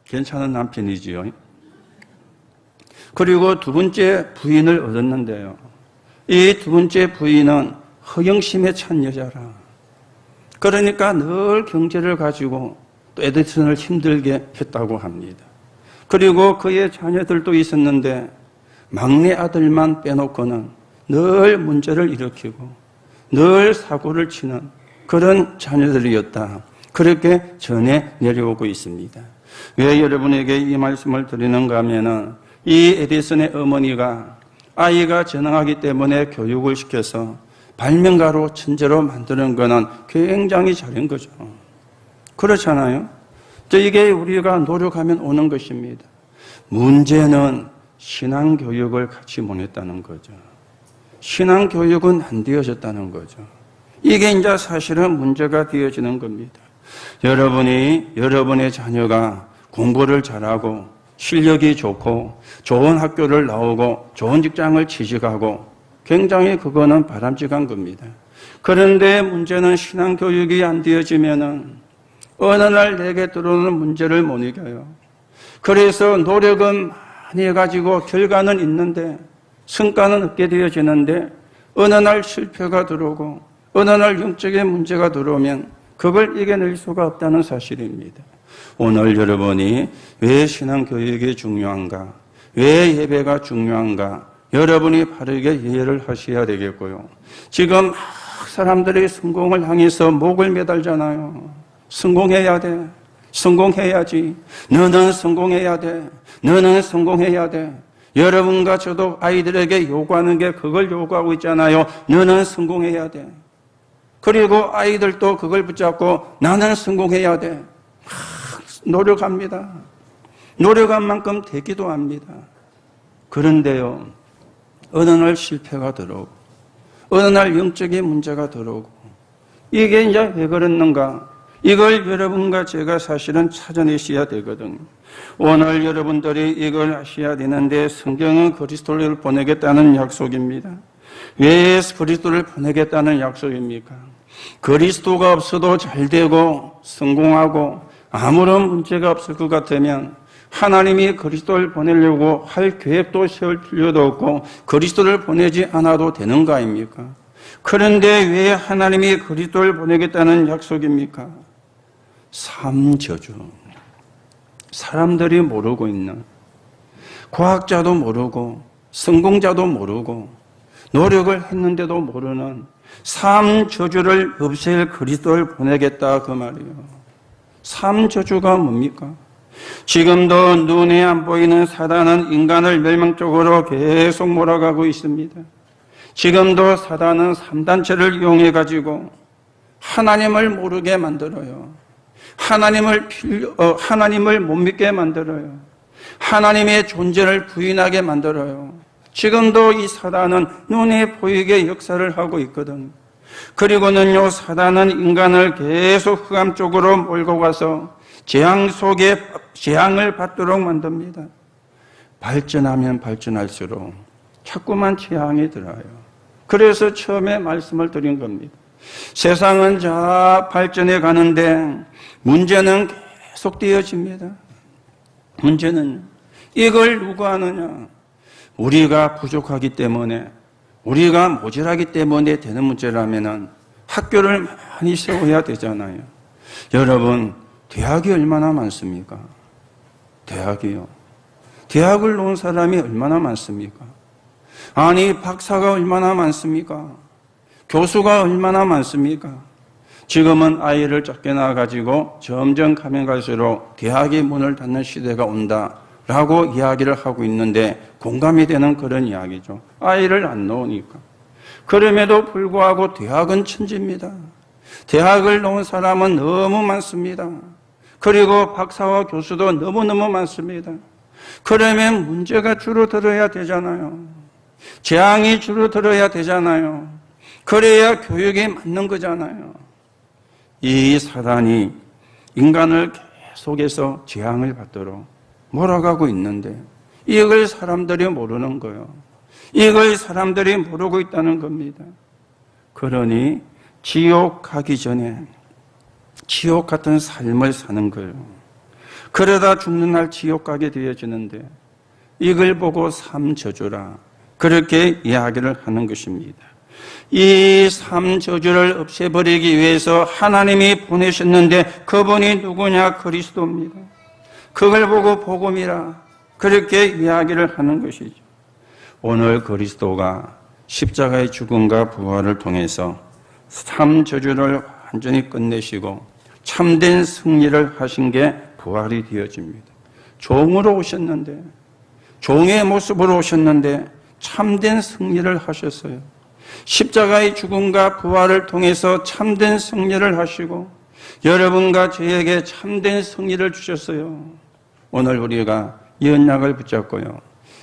괜찮은 남편이지요. 그리고 두 번째 부인을 얻었는데요. 이 두 번째 부인은 허영심에 찬 여자라. 그러니까 늘 경제를 가지고 또 에디슨을 힘들게 했다고 합니다. 그리고 그의 자녀들도 있었는데 막내 아들만 빼놓고는 늘 문제를 일으키고 늘 사고를 치는 그런 자녀들이었다. 그렇게 전해 내려오고 있습니다. 왜 여러분에게 이 말씀을 드리는가 하면은 이 에디슨의 어머니가 아이가 전능하기 때문에 교육을 시켜서 발명가로 천재로 만드는 거는 굉장히 잘한 거죠. 그렇잖아요. 이게 우리가 노력하면 오는 것입니다. 문제는 신앙교육을 같이 못 했다는 거죠. 신앙교육은 안 되어졌다는 거죠. 이게 이제 사실은 문제가 되어지는 겁니다. 여러분이 여러분의 자녀가 공부를 잘하고 실력이 좋고 좋은 학교를 나오고 좋은 직장을 취직하고 굉장히 그거는 바람직한 겁니다. 그런데 문제는 신앙교육이 안 되어지면은 어느 날 내게 들어오는 문제를 못 이겨요. 그래서 노력은 많이 해가지고 결과는 있는데 성과는 얻게 되어지는데 어느 날 실패가 들어오고 어느 날 영적인 문제가 들어오면 그걸 이겨낼 수가 없다는 사실입니다. 오늘 여러분이 왜 신앙교육이 중요한가? 왜 예배가 중요한가? 여러분이 바르게 이해를 하셔야 되겠고요. 지금 막 사람들이 성공을 향해서 목을 매달잖아요. 성공해야 돼. 성공해야지. 너는 성공해야 돼. 너는 성공해야 돼. 여러분과 저도 아이들에게 요구하는 게 그걸 요구하고 있잖아요. 너는 성공해야 돼. 그리고 아이들도 그걸 붙잡고 나는 성공해야 돼. 노력합니다. 노력한 만큼 되기도 합니다. 그런데요, 어느 날 실패가 들어오고, 어느 날 영적인 문제가 들어오고, 이게 이제 왜 그랬는가? 이걸 여러분과 제가 사실은 찾아내셔야 되거든요. 오늘 여러분들이 이걸 아셔야 되는데 성경은 그리스도를 보내겠다는 약속입니다. 왜 그리스도를 보내겠다는 약속입니까? 그리스도가 없어도 잘 되고 성공하고 아무런 문제가 없을 것 같으면 하나님이 그리스도를 보내려고 할 계획도 세울 필요도 없고 그리스도를 보내지 않아도 되는 거 아닙니까? 그런데 왜 하나님이 그리스도를 보내겠다는 약속입니까? 삼저주. 사람들이 모르고 있는, 과학자도 모르고 성공자도 모르고 노력을 했는데도 모르는 삼저주를 없앨 그리스도를 보내겠다 그 말이에요. 삼저주가 뭡니까? 지금도 눈에 안 보이는 사단은 인간을 멸망 쪽으로 계속 몰아가고 있습니다. 지금도 사단은 3단체를 이용해 가지고 하나님을 모르게 만들어요. 하나님을 못 믿게 만들어요. 하나님의 존재를 부인하게 만들어요. 지금도 이 사단은 눈에 보이게 역사를 하고 있거든. 그리고는요, 사단은 인간을 계속 흑암 쪽으로 몰고 가서 재앙 속에 재앙을 받도록 만듭니다. 발전하면 발전할수록 자꾸만 재앙이 들어요. 그래서 처음에 말씀을 드린 겁니다. 세상은 자 발전해 가는데 문제는 계속 되어집니다. 문제는 이걸 누가 하느냐? 우리가 부족하기 때문에, 우리가 모자라기 때문에 되는 문제라면은 학교를 많이 세워야 되잖아요. 여러분, 대학이 얼마나 많습니까? 대학이요. 대학을 놓은 사람이 얼마나 많습니까? 아니, 박사가 얼마나 많습니까? 교수가 얼마나 많습니까? 지금은 아이를 작게 낳아가지고 점점 가면 갈수록 대학이 문을 닫는 시대가 온다라고 이야기를 하고 있는데 공감이 되는 그런 이야기죠. 아이를 안 놓으니까. 그럼에도 불구하고 대학은 천지입니다. 대학을 놓은 사람은 너무 많습니다. 그리고 박사와 교수도 너무너무 많습니다. 그러면 문제가 줄어들어야 되잖아요. 재앙이 줄어들어야 되잖아요. 그래야 교육이 맞는 거잖아요. 이 사단이 인간을 계속해서 재앙을 받도록 몰아가고 있는데 이걸 사람들이 모르는 거예요. 이걸 사람들이 모르고 있다는 겁니다. 그러니 지옥 가기 전에 지옥 같은 삶을 사는 거예요. 그러다 죽는 날 지옥 가게 되어지는데 이걸 보고 삼저주라 그렇게 이야기를 하는 것입니다. 이 삼저주를 없애버리기 위해서 하나님이 보내셨는데 그분이 누구냐? 그리스도입니다. 그걸 보고 복음이라 그렇게 이야기를 하는 것이죠. 오늘 그리스도가 십자가의 죽음과 부활을 통해서 삼저주를 완전히 끝내시고 참된 승리를 하신 게 부활이 되어집니다. 종으로 오셨는데, 종의 모습으로 오셨는데 참된 승리를 하셨어요. 십자가의 죽음과 부활을 통해서 참된 승리를 하시고 여러분과 저에게 참된 승리를 주셨어요. 오늘 우리가 이 언약을 붙잡고요,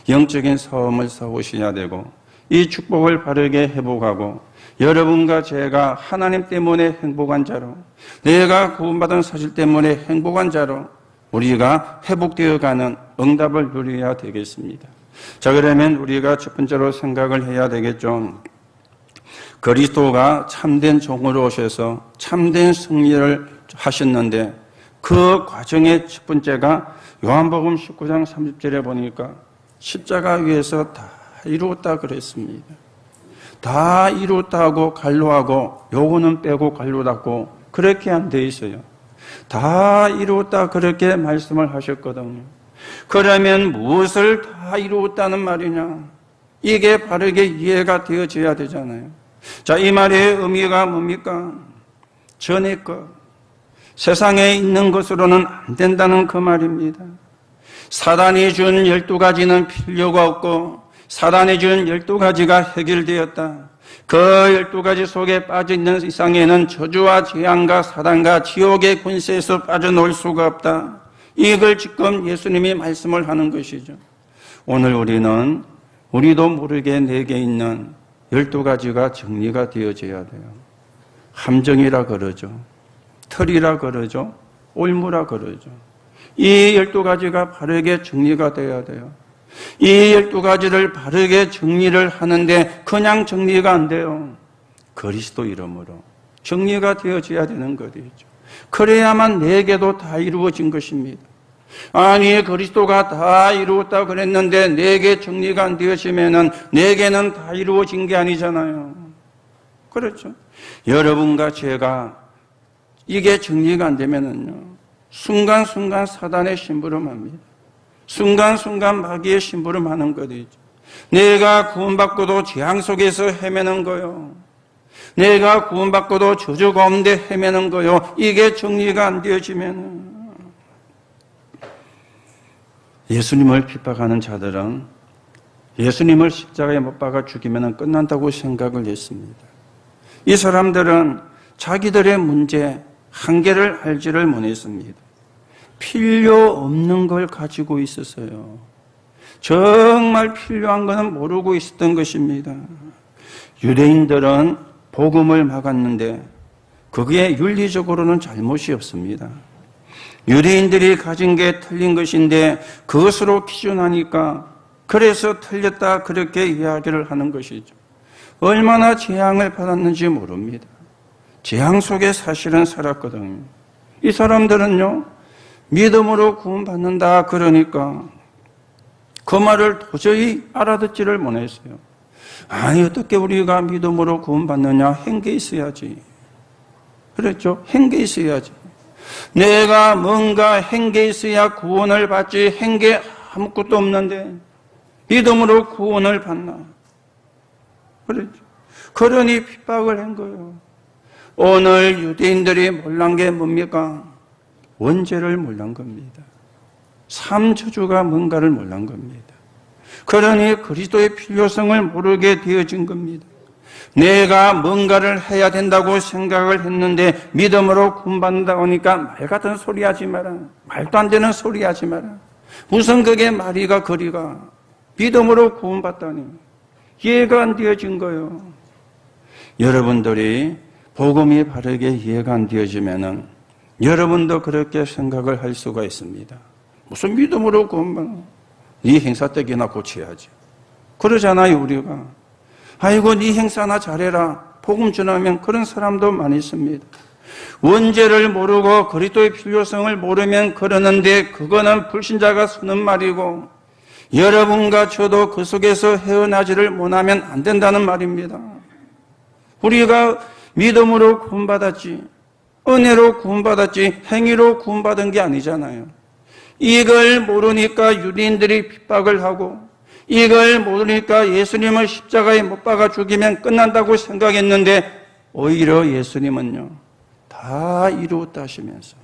영적인 싸움을 싸우셔야 되고 이 축복을 바르게 회복하고 여러분과 제가 하나님 때문에 행복한 자로, 내가 구원받은 사실 때문에 행복한 자로 우리가 회복되어가는 응답을 누려야 되겠습니다. 자, 그러면 우리가 첫 번째로 생각을 해야 되겠죠. 그리스도가 참된 종으로 오셔서 참된 승리를 하셨는데 그 과정의 첫 번째가 요한복음 19장 30절에 보니까 십자가 위에서 다 이루었다 그랬습니다. 다 이루었다고 간로하고 요거는 빼고 간로 닫고 그렇게 안 돼 있어요. 다 이루었다 그렇게 말씀을 하셨거든요. 그러면 무엇을 다 이루었다는 말이냐? 이게 바르게 이해가 되어져야 되잖아요. 자, 이 말의 의미가 뭡니까? 전의 것, 세상에 있는 것으로는 안 된다는 그 말입니다. 사단이 준 12가지는 필요가 없고 사단이 준 12가지가 해결되었다. 그 12가지 속에 빠져있는 이상에는 저주와 재앙과 사단과 지옥의 권세에서 빠져나올 수가 없다. 이걸 지금 예수님이 말씀을 하는 것이죠. 오늘 우리도 모르게 내게 있는 12가지가 정리가 되어져야 돼요. 함정이라 그러죠. 털이라 그러죠. 올무라 그러죠. 이 12가지가 바르게 정리가 되어야 돼요. 이 12가지를 바르게 정리를 하는데 그냥 정리가 안 돼요. 그리스도 이름으로 정리가 되어져야 되는 것이죠. 그래야만 내게도 다 이루어진 것입니다. 아니, 그리스도가 다 이루었다 그랬는데 내게 정리가 안 되어지면은 내게는 다 이루어진 게 아니잖아요. 그렇죠? 여러분과 제가 이게 정리가 안 되면은요, 순간순간 사단의 심부름합니다. 순간순간 마귀의 심부름하는 것이죠. 내가 구원받고도 재앙 속에서 헤매는 거요. 내가 구원받고도 저주 가운데 헤매는 거요. 이게 정리가 안 되어지면은 예수님을 핍박하는 자들은 예수님을 십자가에 못 박아 죽이면 끝난다고 생각을 했습니다. 이 사람들은 자기들의 문제, 한계를 알지를 못했습니다. 필요 없는 걸 가지고 있었어요. 정말 필요한 것은 모르고 있었던 것입니다. 유대인들은 복음을 막았는데 그게 윤리적으로는 잘못이 없습니다. 유대인들이 가진 게 틀린 것인데 그것으로 기준하니까 그래서 틀렸다 그렇게 이야기를 하는 것이죠. 얼마나 재앙을 받았는지 모릅니다. 재앙 속에 사실은 살았거든요. 이 사람들은요, 믿음으로 구원받는다 그러니까 그 말을 도저히 알아듣지를 못했어요. 아니, 어떻게 우리가 믿음으로 구원받느냐? 행계 있어야지. 그랬죠? 행계 있어야지. 내가 뭔가 행계 있어야 구원을 받지, 행계 아무것도 없는데 믿음으로 구원을 받나? 그랬죠. 그러니 핍박을 한 거예요. 오늘 유대인들이 몰란 게 뭡니까? 원죄를 몰란 겁니다. 삼저주가 뭔가를 몰란 겁니다. 그러니 그리스도의 필요성을 모르게 되어진 겁니다. 내가 뭔가를 해야 된다고 생각을 했는데 믿음으로 구원받는다고 하니까 말 같은 소리 하지 마라. 말도 안 되는 소리 하지 마라. 무슨 그게 말이가 거리가. 믿음으로 구원받다니 이해가 안 되어진 거예요. 여러분들이 복음이 바르게 이해가 안 되어지면은 여러분도 그렇게 생각을 할 수가 있습니다. 무슨 믿음으로 구원받아? 네 행사 때기나 고쳐야지. 그러잖아요, 우리가. 아이고, 네 행사나 잘해라. 복음 전하면 그런 사람도 많이 있습니다. 원죄를 모르고 그리스도의 필요성을 모르면 그러는데 그거는 불신자가 쓰는 말이고 여러분과 저도 그 속에서 헤어나지를 못하면 안 된다는 말입니다. 우리가 믿음으로 구원받았지, 은혜로 구원받았지 행위로 구원받은 게 아니잖아요. 이걸 모르니까 유대인들이 핍박을 하고 이걸 모르니까 예수님을 십자가에 못 박아 죽이면 끝난다고 생각했는데 오히려 예수님은요 다 이루었다 하시면서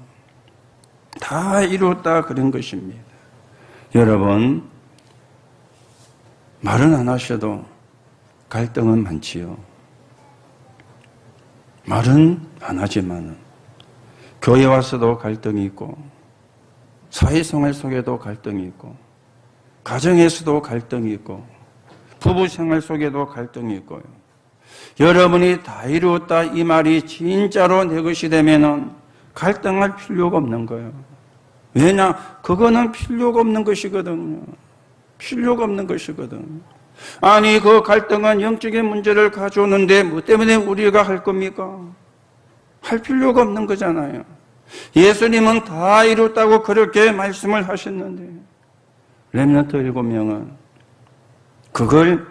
다 이루었다 그런 것입니다. 여러분, 말은 안 하셔도 갈등은 많지요. 말은 안 하지만은 교회 와서도 갈등이 있고 사회생활 속에도 갈등이 있고 가정에서도 갈등이 있고 부부생활 속에도 갈등이 있고요. 여러분이 다 이루었다 이 말이 진짜로 내 것이 되면은 갈등할 필요가 없는 거예요. 왜냐? 그거는 필요가 없는 것이거든요. 필요가 없는 것이거든요. 아니 그 갈등은 영적인 문제를 가져오는데 뭐 때문에 우리가 할 겁니까? 할 필요가 없는 거잖아요. 예수님은 다 이뤘다고 그렇게 말씀을 하셨는데 렘넌트 7명은 그걸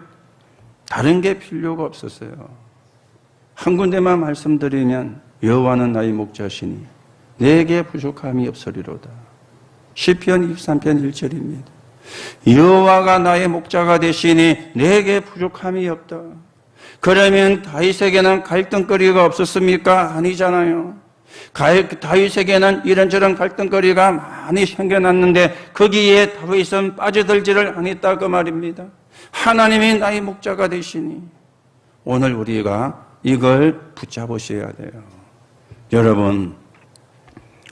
다른 게 필요가 없었어요. 한 군데만 말씀드리면 여호와는 나의 목자시니 내게 부족함이 없으리로다. 시편 23편 1절입니다. 여호와가 나의 목자가 되시니 내게 부족함이 없다. 그러면 다윗에게는 갈등거리가 없었습니까? 아니잖아요. 다윗에게는 이런저런 갈등거리가 많이 생겨났는데 거기에 다윗은 빠져들지를 않았다 그 말입니다. 하나님이 나의 목자가 되시니 오늘 우리가 이걸 붙잡으셔야 돼요. 여러분,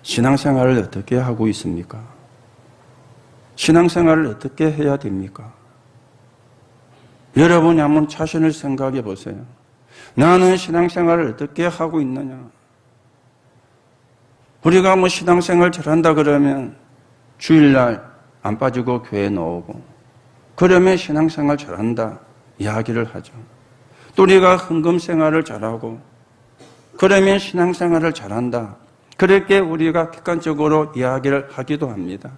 신앙생활을 어떻게 하고 있습니까? 신앙생활을 어떻게 해야 됩니까? 여러분이 한번 자신을 생각해 보세요. 나는 신앙생활을 어떻게 하고 있느냐? 우리가 뭐 신앙생활 잘한다 그러면 주일날 안 빠지고 교회 나오고 그러면 신앙생활 잘한다 이야기를 하죠. 또 우리가 헌금생활을 잘하고 그러면 신앙생활을 잘한다 그렇게 우리가 객관적으로 이야기를 하기도 합니다.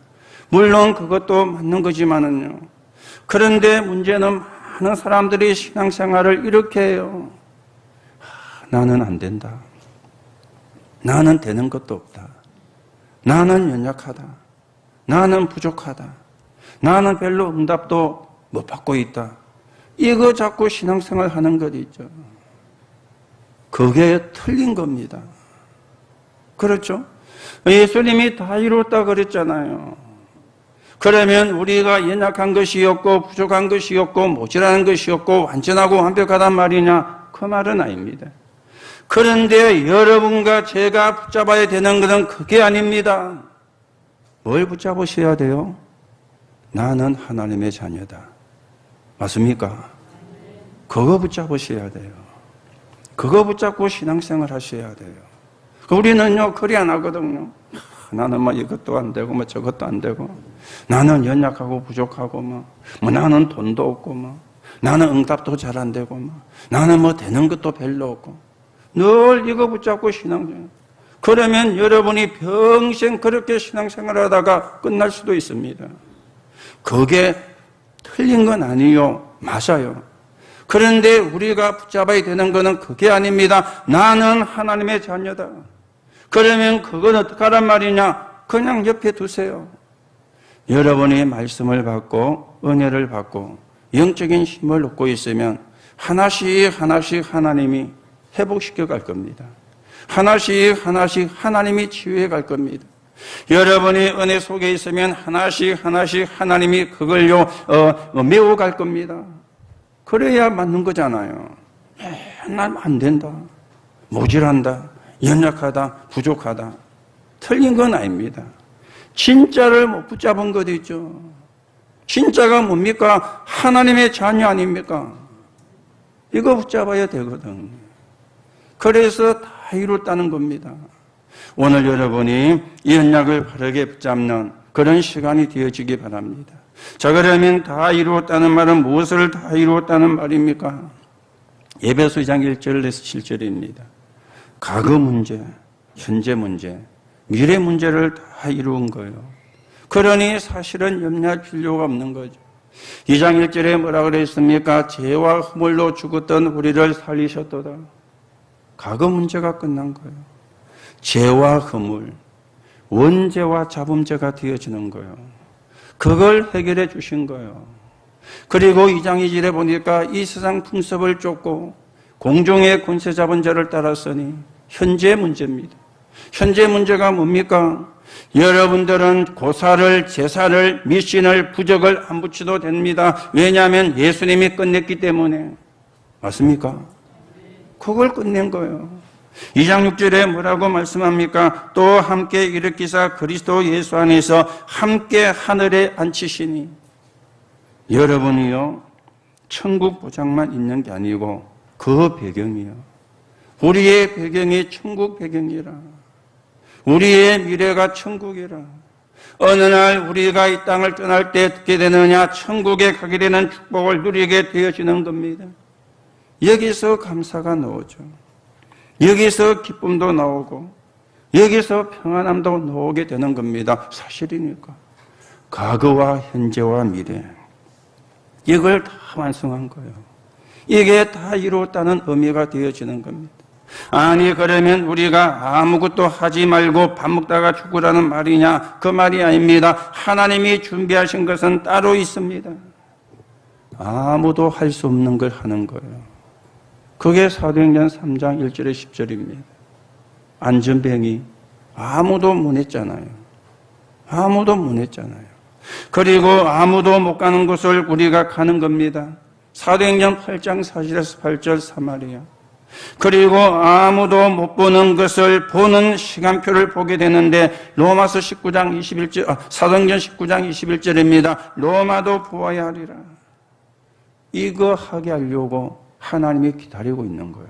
물론 그것도 맞는 거지만은요. 그런데 문제는 많은 사람들이 신앙생활을 이렇게 해요. 나는 안 된다. 나는 되는 것도 없다. 나는 연약하다. 나는 부족하다. 나는 별로 응답도 못 받고 있다. 이거 자꾸 신앙생활 하는 것 있죠. 그게 틀린 겁니다. 그렇죠? 예수님이 다 이뤘다 그랬잖아요. 그러면 우리가 연약한 것이 없고 부족한 것이 없고 모자라는 것이 없고 완전하고 완벽하단 말이냐? 그 말은 아닙니다. 그런데 여러분과 제가 붙잡아야 되는 것은 그게 아닙니다. 뭘 붙잡으셔야 돼요? 나는 하나님의 자녀다. 맞습니까? 그거 붙잡으셔야 돼요. 그거 붙잡고 신앙생활 하셔야 돼요. 우리는요, 그리 안 하거든요. 나는 뭐 이것도 안 되고, 뭐 저것도 안 되고, 나는 연약하고 부족하고, 뭐 나는 돈도 없고, 나는 응답도 잘 안 되고, 나는 뭐 되는 것도 별로 없고, 늘 이거 붙잡고 신앙생활. 그러면 여러분이 평생 그렇게 신앙생활 하다가 끝날 수도 있습니다. 그게 틀린 건 아니요. 맞아요. 그런데 우리가 붙잡아야 되는 것은 그게 아닙니다. 나는 하나님의 자녀다. 그러면 그건 어떻게 하란 말이냐? 그냥 옆에 두세요. 여러분이 말씀을 받고 은혜를 받고 영적인 힘을 얻고 있으면 하나씩 하나씩 하나님이 회복시켜 갈 겁니다. 하나씩 하나씩 하나님이 치유해 갈 겁니다. 여러분이 은혜 속에 있으면 하나씩 하나씩 하나님이 그걸요 메워 갈 겁니다. 그래야 맞는 거잖아요. 맨날 안 된다, 모질한다, 연약하다, 부족하다. 틀린 건 아닙니다. 진짜를 못 붙잡은 것 있죠. 진짜가 뭡니까? 하나님의 자녀 아닙니까? 이거 붙잡아야 되거든. 그래서 다 이뤘다는 겁니다. 오늘 여러분이 이 언약을 바르게 붙잡는 그런 시간이 되어지기 바랍니다. 자, 그러면 다 이루었다는 말은 무엇을 다 이루었다는 말입니까? 에베소 2장 1절에서 7절입니다. 과거 문제, 현재 문제, 미래 문제를 다 이루은 거예요. 그러니 사실은 염려할 필요가 없는 거죠. 2장 1절에 뭐라 그랬습니까? 죄와 허물로 죽었던 우리를 살리셨도다. 과거 문제가 끝난 거예요. 죄와 허물, 원죄와 자범죄가 되어지는 거예요. 그걸 해결해 주신 거예요. 그리고 2장 2절에 보니까 이 세상 풍습을 쫓고 공중의 권세 잡은 자를 따랐으니 현재 문제입니다. 현재 문제가 뭡니까? 여러분들은 고사를, 제사를, 미신을, 부적을 안 붙여도 됩니다. 왜냐하면 예수님이 끝냈기 때문에. 맞습니까? 그걸 끝낸 거예요. 2장 6절에 뭐라고 말씀합니까? 또 함께 일으키사 그리스도 예수 안에서 함께 하늘에 앉히시니. 여러분이요, 천국 보장만 있는 게 아니고 그 배경이요. 우리의 배경이 천국 배경이라. 우리의 미래가 천국이라. 어느 날 우리가 이 땅을 떠날 때 어떻게 되느냐? 천국에 가게 되는 축복을 누리게 되어지는 겁니다. 여기서 감사가 나오죠. 여기서 기쁨도 나오고 여기서 평안함도 나오게 되는 겁니다. 사실이니까. 과거와 현재와 미래, 이걸 다 완성한 거예요. 이게 다 이루었다는 의미가 되어지는 겁니다. 아니 그러면 우리가 아무것도 하지 말고 밥 먹다가 죽으라는 말이냐? 그 말이 아닙니다. 하나님이 준비하신 것은 따로 있습니다. 아무도 할 수 없는 걸 하는 거예요. 그게 사도행전 3장 1절에 10절입니다. 안전뱅이 아무도 못 했잖아요. 아무도 못 했잖아요. 그리고 아무도 못 가는 곳을 우리가 가는 겁니다. 사도행전 8장 4절에서 8절 사마리아. 그리고 아무도 못 보는 것을 보는 시간표를 보게 되는데 로마서 19장 21절, 사도행전 19장 21절입니다. 로마도 보아야 하리라. 이거 하게 하려고 하나님이 기다리고 있는 거예요.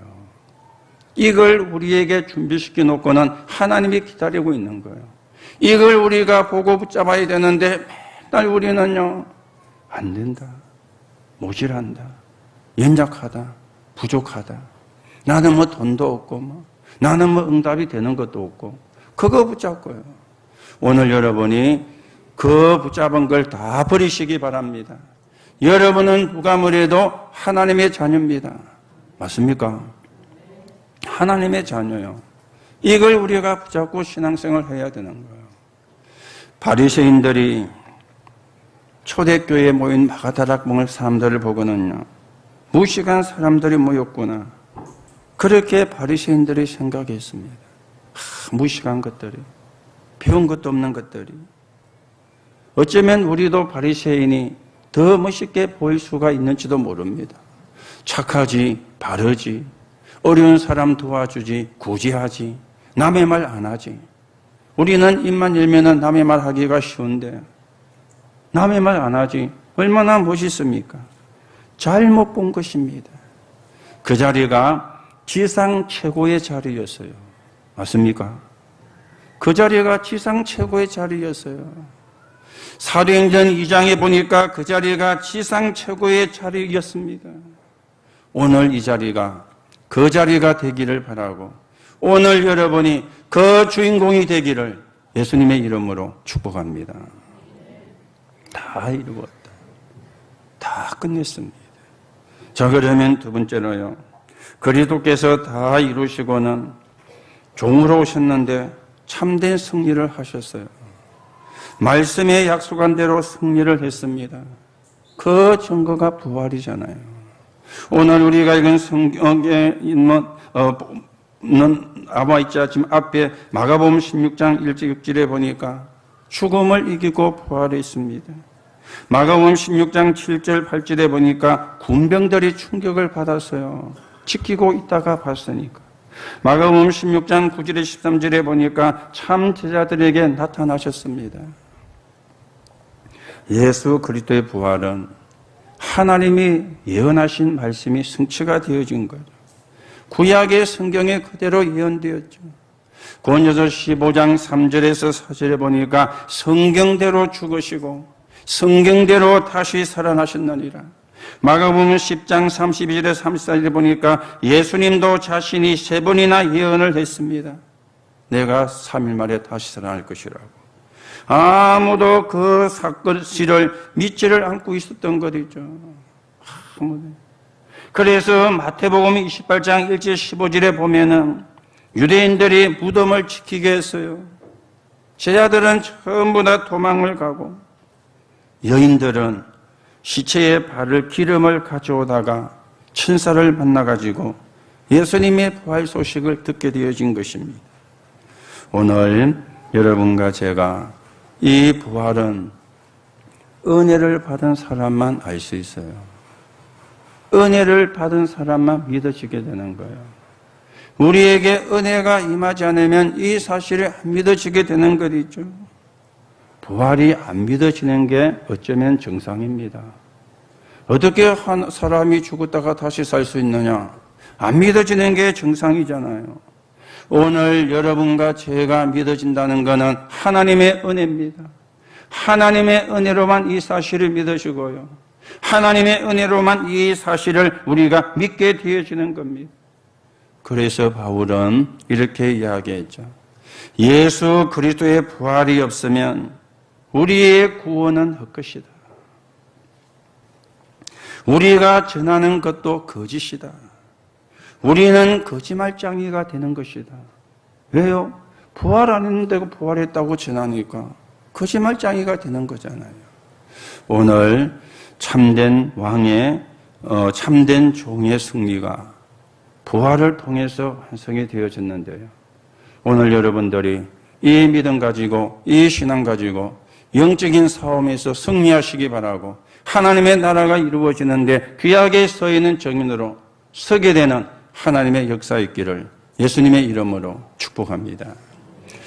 이걸 우리에게 준비시켜 놓고는 하나님이 기다리고 있는 거예요. 이걸 우리가 보고 붙잡아야 되는데 맨날 우리는요, 안 된다, 모질한다, 연약하다, 부족하다. 나는 뭐 돈도 없고, 나는 뭐 응답이 되는 것도 없고, 그거 붙잡고요. 오늘 여러분이 그 붙잡은 걸 다 버리시기 바랍니다. 여러분은 누가 뭐래도 하나님의 자녀입니다. 맞습니까? 하나님의 자녀요. 이걸 우리가 붙잡고 신앙생활을 해야 되는 거예요. 바리새인들이 초대교회에 모인 마가다락 먹을 사람들을 보고는요, 무식한 사람들이 모였구나. 그렇게 바리새인들이 생각했습니다. 무식한 것들이, 배운 것도 없는 것들이. 어쩌면 우리도 바리새인이 더 멋있게 보일 수가 있는지도 모릅니다. 착하지, 바르지, 어려운 사람 도와주지, 구제하지, 남의 말 안 하지. 우리는 입만 열면은 남의 말 하기가 쉬운데 남의 말 안 하지. 얼마나 멋있습니까? 잘못 본 것입니다. 그 자리가 지상 최고의 자리였어요. 맞습니까? 그 자리가 지상 최고의 자리였어요. 사도행전 2장에 보니까 그 자리가 지상 최고의 자리였습니다. 오늘 이 자리가 그 자리가 되기를 바라고, 오늘 여러분이 그 주인공이 되기를 예수님의 이름으로 축복합니다. 다 이루었다. 다 끝냈습니다. 자, 그러면 두 번째로요, 그리스도께서 다 이루시고는 종으로 오셨는데 참된 승리를 하셨어요. 말씀에 약속한 대로 승리를 했습니다. 그 증거가 부활이잖아요. 오늘 우리가 읽은 성경에 있는 아마 있자 지금 앞에 마가복음 16장 1절 6절에 보니까 죽음을 이기고 부활했습니다. 마가복음 16장 7절 8절에 보니까 군병들이 충격을 받았어요. 지키고 있다가 봤으니까. 마가복음 16장 9절에 13절에 보니까 참 제자들에게 나타나셨습니다. 예수 그리스도의 부활은 하나님이 예언하신 말씀이 성취가 되어진 거죠. 구약의 성경에 그대로 예언되었죠. 고린도서 15장 3절에서 4절에 보니까 성경대로 죽으시고 성경대로 다시 살아나셨느니라. 마가복음 10장 32절에 34절에 보니까 예수님도 자신이 3번이나 예언을 했습니다. 내가 3일 만에 다시 살아날 것이라고. 아무도 그 사실을 믿지를 않고 있었던 것이죠. 아무도. 그래서 마태복음 28장 1절 15절에 보면은 유대인들이 무덤을 지키게 했어요. 제자들은 전부 다 도망을 가고 여인들은 시체에 바를 기름을 가져오다가 천사를 만나가지고 예수님의 부활 소식을 듣게 되어진 것입니다. 오늘 여러분과 제가 이 부활은 은혜를 받은 사람만 알 수 있어요. 은혜를 받은 사람만 믿어지게 되는 거예요. 우리에게 은혜가 임하지 않으면 이 사실이 안 믿어지게 되는 것이죠. 부활이 안 믿어지는 게 어쩌면 정상입니다. 어떻게 한 사람이 죽었다가 다시 살 수 있느냐? 안 믿어지는 게 정상이잖아요. 오늘 여러분과 제가 믿어진다는 것은 하나님의 은혜입니다. 하나님의 은혜로만 이 사실을 믿으시고요. 하나님의 은혜로만 이 사실을 우리가 믿게 되어지는 겁니다. 그래서 바울은 이렇게 이야기했죠. 예수 그리스도의 부활이 없으면 우리의 구원은 헛것이다. 우리가 전하는 것도 거짓이다. 우리는 거짓말쟁이가 되는 것이다. 왜요? 부활 안 했는데 부활했다고 전하니까 거짓말쟁이가 되는 거잖아요. 오늘 참된 왕의 참된 종의 승리가 부활을 통해서 완성이 되어졌는데요. 오늘 여러분들이 이 믿음 가지고 이 신앙 가지고 영적인 싸움에서 승리하시기 바라고 하나님의 나라가 이루어지는데 귀하게 서 있는 정인으로 서게 되는 하나님의 역사 있기를 예수님의 이름으로 축복합니다.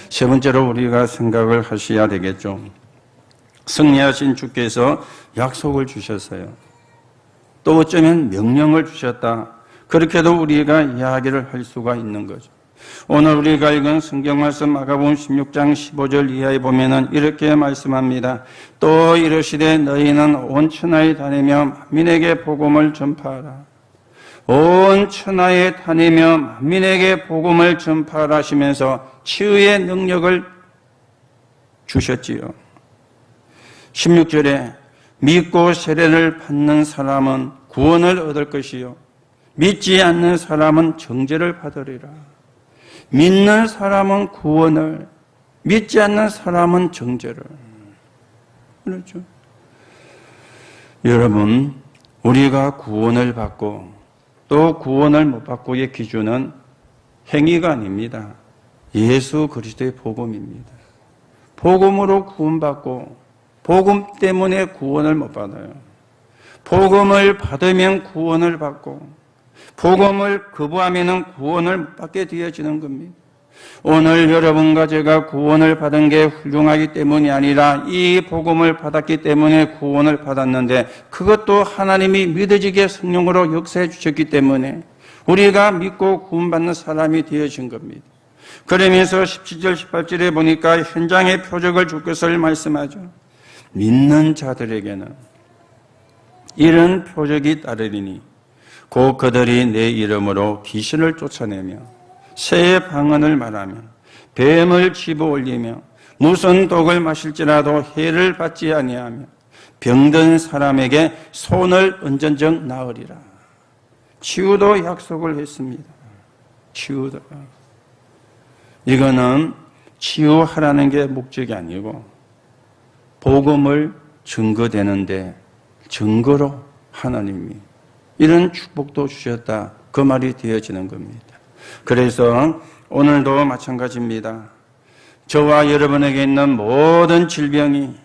세 번째로 우리가 생각을 하셔야 되겠죠. 승리하신 주께서 약속을 주셨어요. 또 어쩌면 명령을 주셨다. 그렇게도 우리가 이야기를 할 수가 있는 거죠. 오늘 우리가 읽은 성경 말씀 마가복음 16장 15절 이하에 보면은 이렇게 말씀합니다. 또 이르시되 너희는 온 천하에 다니며 만민에게 복음을 전파하라. 온 천하에 다니며 만민에게 복음을 전파하라 하시면서 치유의 능력을 주셨지요. 16절에 믿고 세례를 받는 사람은 구원을 얻을 것이요 믿지 않는 사람은 정죄를 받으리라. 믿는 사람은 구원을, 믿지 않는 사람은 정죄를. 그렇죠? 여러분, 우리가 구원을 받고 또 구원을 못 받고의 기준은 행위가 아닙니다. 예수 그리스도의 복음입니다. 복음으로 구원받고 복음 때문에 구원을 못 받아요. 복음을 받으면 구원을 받고 복음을 거부하면 구원을 못 받게 되어지는 겁니다. 오늘 여러분과 제가 구원을 받은 게 훌륭하기 때문이 아니라 이 복음을 받았기 때문에 구원을 받았는데 그것도 하나님이 믿어지게 성령으로 역사해 주셨기 때문에 우리가 믿고 구원받는 사람이 되어진 겁니다. 그러면서 17절 18절에 보니까 현장의 표적을 줄 것을 말씀하죠. 믿는 자들에게는 이런 표적이 따르리니 곧 그들이 내 이름으로 귀신을 쫓아내며 새의 방언을 말하며 뱀을 집어 올리며 무슨 독을 마실지라도 해를 받지 아니하며 병든 사람에게 손을 얹은즉 나으리라. 치유도 약속을 했습니다. 치유도. 이거는 치유하라는 게 목적이 아니고 복음을 증거되는데 증거로 하나님이 이런 축복도 주셨다. 그 말이 되어지는 겁니다. 그래서 오늘도 마찬가지입니다. 저와 여러분에게 있는 모든 질병이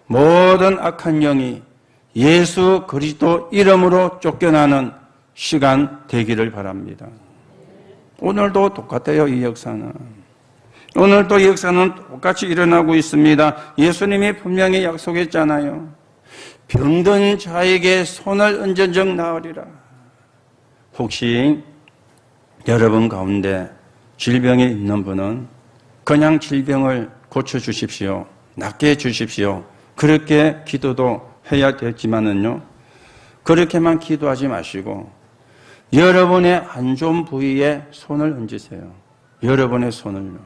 모든 악한 영이 예수 그리스도 이름으로 쫓겨나는 시간 되기를 바랍니다. 오늘도 똑같아요. 이 역사는. 오늘도 이 역사는 똑같이 일어나고 있습니다. 예수님이 분명히 약속했잖아요. 병든 자에게 손을 얹은즉 나으리라. 혹시 여러분 가운데 질병이 있는 분은 그냥 질병을 고쳐주십시오. 낫게 해주십시오. 그렇게 기도도 해야 되지만은요. 그렇게만 기도하지 마시고 여러분의 안 좋은 부위에 손을 얹으세요. 여러분의 손을요.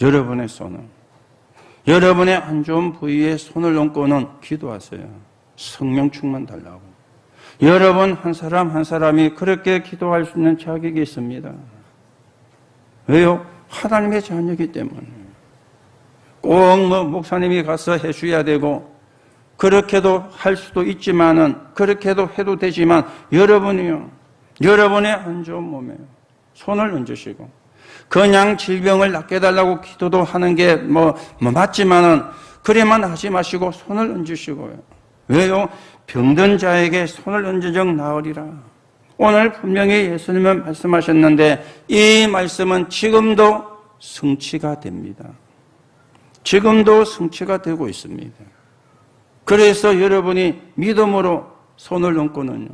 여러분의 손을, 여러분의 안 좋은 부위에 손을 얹고는 기도하세요. 성령 충만 달라고. 여러분 한 사람 한 사람이 그렇게 기도할 수 있는 자격이 있습니다. 왜요? 하나님의 자녀이기 때문에. 꼭 목사님이 가서 해줘야 되고 그렇게도 할 수도 있지만은 그렇게도 해도 되지만 여러분이요. 여러분의 안 좋은 몸에 손을 얹으시고 그냥 질병을 낫게 해달라고 기도도 하는 게 맞지만은 그래만 하지 마시고 손을 얹으시고요. 왜요? 병든 자에게 손을 얹은 적 나으리라. 오늘 분명히 예수님은 말씀하셨는데 이 말씀은 지금도 성취가 됩니다. 지금도 성취가 되고 있습니다. 그래서 여러분이 믿음으로 손을 얹고는요.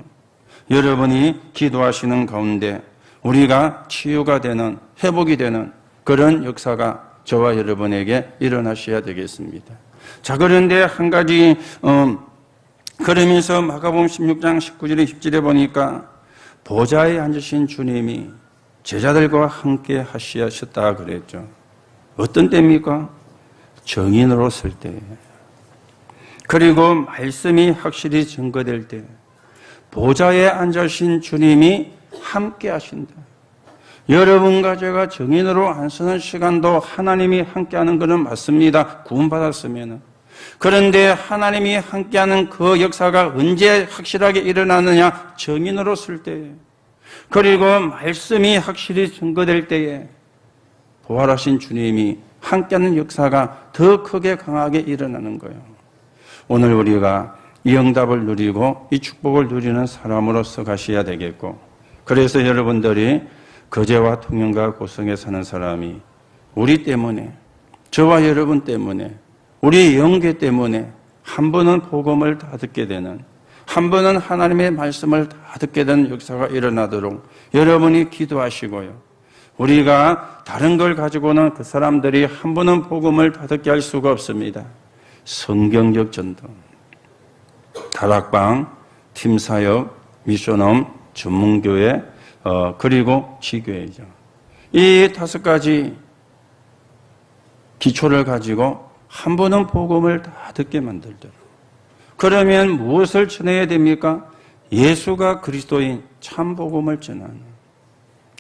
여러분이 기도하시는 가운데 우리가 치유가 되는, 회복이 되는 그런 역사가 저와 여러분에게 일어나셔야 되겠습니다. 자, 그런데 한 가지 그러면서 마가복음 16장 19절에 20절에 보니까 보좌에 앉으신 주님이 제자들과 함께 하시었다 그랬죠. 어떤 때입니까? 정인으로 설 때. 그리고 말씀이 확실히 증거될 때 보좌에 앉으신 주님이 함께 하신다. 여러분과 제가 정인으로 안 서는 시간도 하나님이 함께하는 것은 맞습니다. 구원받았으면. 그런데 하나님이 함께하는 그 역사가 언제 확실하게 일어나느냐? 정인으로 설 때에. 그리고 말씀이 확실히 증거될 때에 부활하신 주님이 함께하는 역사가 더 크게 강하게 일어나는 거예요. 오늘 우리가 이 응답을 누리고 이 축복을 누리는 사람으로서 가셔야 되겠고, 그래서 여러분들이 거제와 통영과 고성에 사는 사람이 우리 때문에, 저와 여러분 때문에, 우리 영계 때문에 한 번은 복음을 다 듣게 되는, 한 번은 하나님의 말씀을 다 듣게 되는 역사가 일어나도록 여러분이 기도하시고요. 우리가 다른 걸 가지고는 그 사람들이 한 번은 복음을 다 듣게 할 수가 없습니다. 성경적 전도, 다락방, 팀사역, 미션홈, 전문교회, 그리고 지교회죠. 이 5가지 기초를 가지고 한 번은 복음을 다 듣게 만들도록. 그러면 무엇을 전해야 됩니까? 예수가 그리스도인 참 복음을 전하는.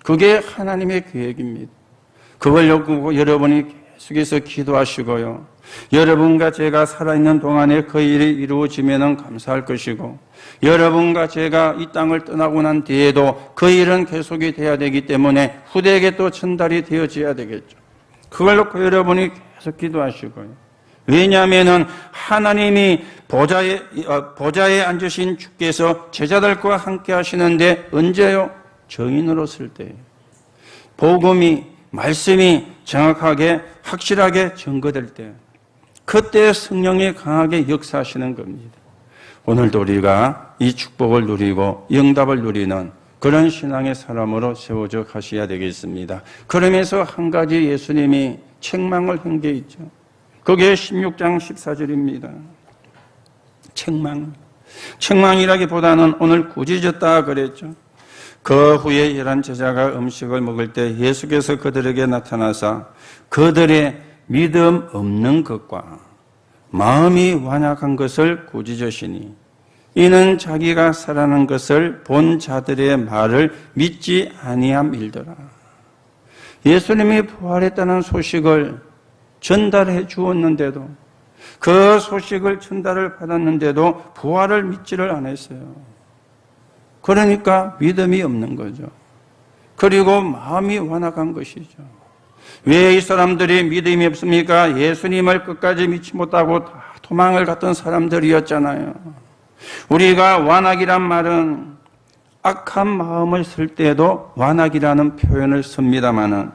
그게 하나님의 계획입니다. 그걸 여러분이 계속해서 기도하시고요. 여러분과 제가 살아있는 동안에 그 일이 이루어지면 감사할 것이고, 여러분과 제가 이 땅을 떠나고 난 뒤에도 그 일은 계속이 돼야 되기 때문에 후대에게 또 전달이 되어져야 되겠죠. 그걸 놓고 여러분이 계속 기도하시고요. 왜냐하면 하나님이 보좌에 앉으신 주께서 제자들과 함께 하시는데 언제요? 정인으로 설 때. 복음이, 말씀이 정확하게, 확실하게 증거될 때. 그때 성령이 강하게 역사하시는 겁니다. 오늘도 우리가 이 축복을 누리고 영답을 누리는 그런 신앙의 사람으로 세워져 가셔야 되겠습니다. 그러면서 한 가지 예수님이 책망을 한 게 있죠. 그게 16장 14절입니다. 책망이라기보다는 오늘 꾸짖었다 그랬죠. 그 후에 11 제자가 음식을 먹을 때 예수께서 그들에게 나타나사 그들의 믿음 없는 것과 마음이 완악한 것을 꾸짖으시니 이는 자기가 살아난 것을 본 자들의 말을 믿지 아니함일더라. 예수님이 부활했다는 소식을 전달해 주었는데도, 그 소식을 전달을 받았는데도 부활을 믿지를 않았어요. 그러니까 믿음이 없는 거죠. 그리고 마음이 완악한 것이죠. 왜 이 사람들이 믿음이 없습니까? 예수님을 끝까지 믿지 못하고 다 도망을 갔던 사람들이었잖아요. 우리가 완악이란 말은 악한 마음을 쓸 때도 완악이라는 표현을 씁니다마는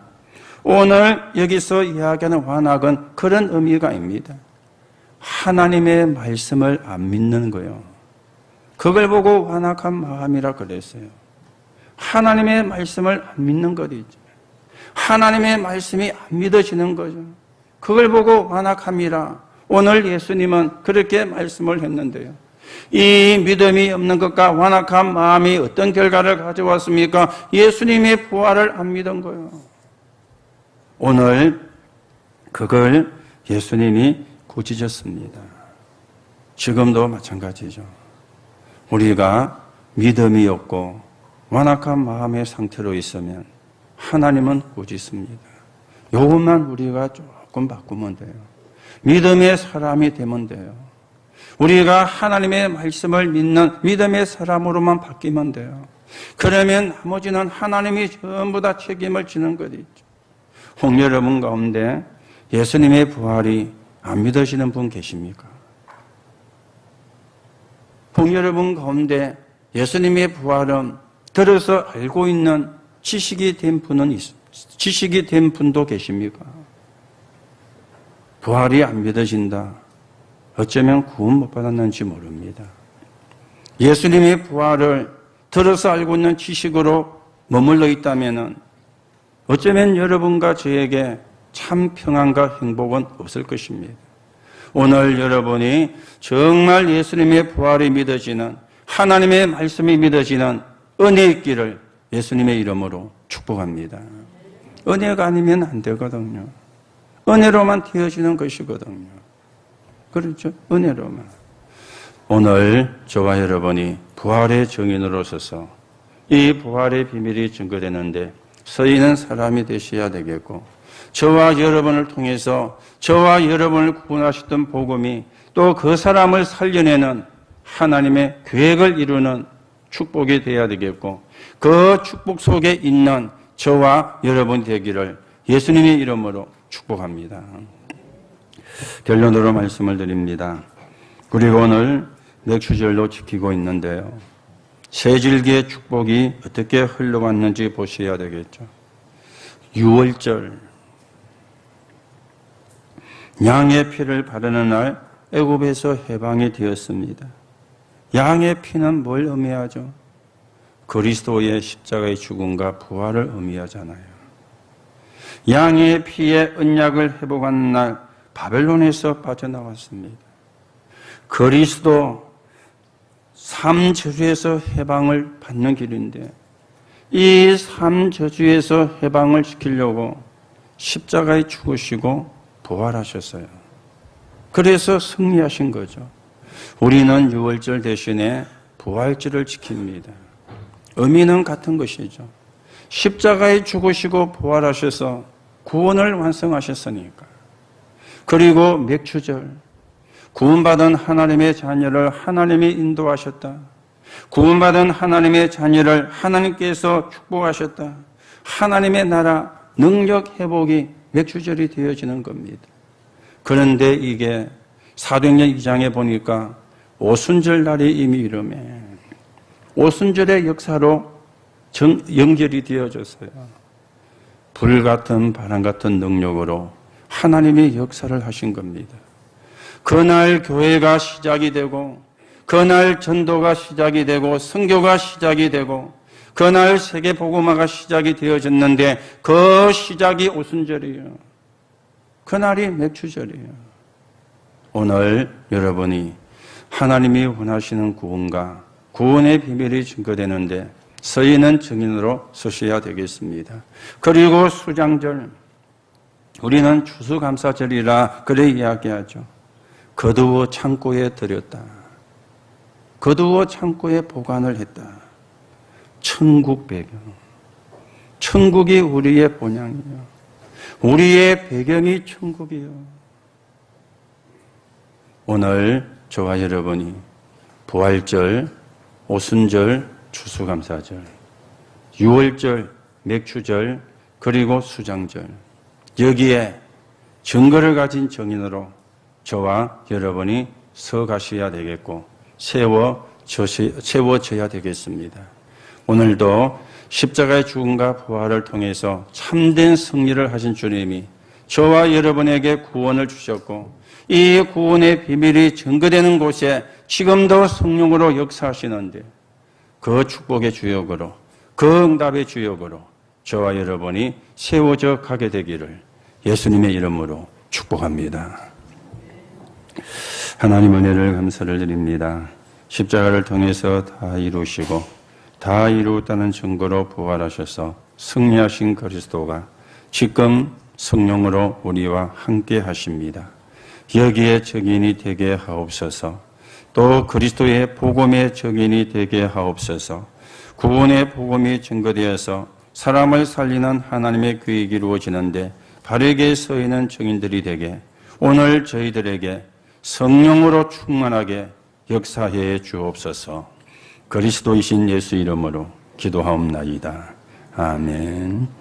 오늘 여기서 이야기하는 완악은 그런 의미가 아닙니다. 하나님의 말씀을 안 믿는 거예요. 그걸 보고 완악한 마음이라 그랬어요. 하나님의 말씀을 안 믿는 것이죠. 하나님의 말씀이 안 믿어지는 거죠. 그걸 보고 완악함이라. 오늘 예수님은 그렇게 말씀을 했는데요. 이 믿음이 없는 것과 완악한 마음이 어떤 결과를 가져왔습니까? 예수님의 부활을 안 믿은 거예요. 오늘 그걸 예수님이 꾸짖었습니다. 지금도 마찬가지죠. 우리가 믿음이 없고 완악한 마음의 상태로 있으면 하나님은 꾸짖습니다. 요것만 우리가 조금 바꾸면 돼요. 믿음의 사람이 되면 돼요. 우리가 하나님의 말씀을 믿는 믿음의 사람으로만 바뀌면 돼요. 그러면 나머지는 하나님이 전부 다 책임을 지는 것이죠. 여러분 가운데 예수님의 부활이 안 믿으시는 분 계십니까? 여러분 가운데 예수님의 부활은 들어서 알고 있는 지식이 된 분도 계십니까? 부활이 안 믿어진다. 어쩌면 구원 못 받았는지 모릅니다. 예수님의 부활을 들어서 알고 있는 지식으로 머물러 있다면 어쩌면 여러분과 저에게 참 평안과 행복은 없을 것입니다. 오늘 여러분이 정말 예수님의 부활이 믿어지는 하나님의 말씀이 믿어지는 은혜의 길을 예수님의 이름으로 축복합니다. 은혜가 아니면 안 되거든요. 은혜로만 되어지는 것이거든요. 그렇죠? 은혜로만. 오늘 저와 여러분이 부활의 증인으로 서서 이 부활의 비밀이 증거되는데 서 있는 사람이 되셔야 되겠고, 저와 여러분을 통해서 저와 여러분을 구원하셨던 복음이 또 그 사람을 살려내는 하나님의 계획을 이루는 축복이 되어야 되겠고, 그 축복 속에 있는 저와 여러분 되기를 예수님의 이름으로 축복합니다. 결론으로 말씀을 드립니다. 그리고 오늘 맥주절로 지키고 있는데요. 세 줄기의 축복이 어떻게 흘러갔는지 보셔야 되겠죠. 6월절, 양의 피를 바르는 날 애굽에서 해방이 되었습니다. 양의 피는 뭘 의미하죠? 그리스도의 십자가의 죽음과 부활을 의미하잖아요. 양의 피에 언약을 회복하는 날 바벨론에서 빠져나왔습니다. 그리스도 삼저주에서 해방을 받는 길인데 이 삼저주에서 해방을 시키려고 십자가에 죽으시고 부활하셨어요. 그래서 승리하신 거죠. 우리는 유월절 대신에 부활절을 지킵니다. 의미는 같은 것이죠. 십자가에 죽으시고 부활하셔서 구원을 완성하셨으니까. 그리고 맥주절, 구원받은 하나님의 자녀를 하나님이 인도하셨다. 구원받은 하나님의 자녀를 하나님께서 축복하셨다. 하나님의 나라 능력 회복이 맥주절이 되어지는 겁니다. 그런데 이게 사도행전 2장에 보니까 오순절 날이 이미 이름에 오순절의 역사로 연결이 되어졌어요. 불같은 바람같은 능력으로 하나님이 역사를 하신 겁니다. 그날 교회가 시작이 되고 그날 전도가 시작이 되고 선교가 시작이 되고 그날 세계 복음화가 시작이 되어졌는데 그 시작이 오순절이에요. 그날이 맥주절이에요. 오늘 여러분이 하나님이 원하시는 구원과 구원의 비밀이 증거되는데 서 있는 증인으로 서셔야 되겠습니다. 그리고 수장절, 우리는 추수감사절이라 그래 이야기하죠. 거두어 창고에 들였다. 거두어 창고에 보관을 했다. 천국 배경. 천국이 우리의 본향이요. 우리의 배경이 천국이요. 오늘 저와 여러분이 부활절, 오순절, 추수감사절, 유월절, 맥주절, 그리고 수장절, 여기에 증거를 가진 정인으로 저와 여러분이 서 가셔야 되겠고 세워져야 되겠습니다. 오늘도 십자가의 죽음과 부활을 통해서 참된 승리를 하신 주님이 저와 여러분에게 구원을 주셨고 이 구원의 비밀이 증거되는 곳에 지금도 성령으로 역사하시는데 그 축복의 주역으로 그 응답의 주역으로 저와 여러분이 세워져 가게 되기를 예수님의 이름으로 축복합니다. 하나님 은혜를 감사를 드립니다. 십자가를 통해서 다 이루시고 다 이루었다는 증거로 부활하셔서 승리하신 그리스도가 지금 성령으로 우리와 함께 하십니다. 여기에 적인이 되게 하옵소서. 또 그리스도의 복음의 적인이 되게 하옵소서. 구원의 복음이 증거되어서 사람을 살리는 하나님의 계획이 이루어지는데 바르게 서 있는 증인들이 되게 오늘 저희들에게 성령으로 충만하게 역사해 주옵소서. 그리스도이신 예수 이름으로 기도하옵나이다. 아멘.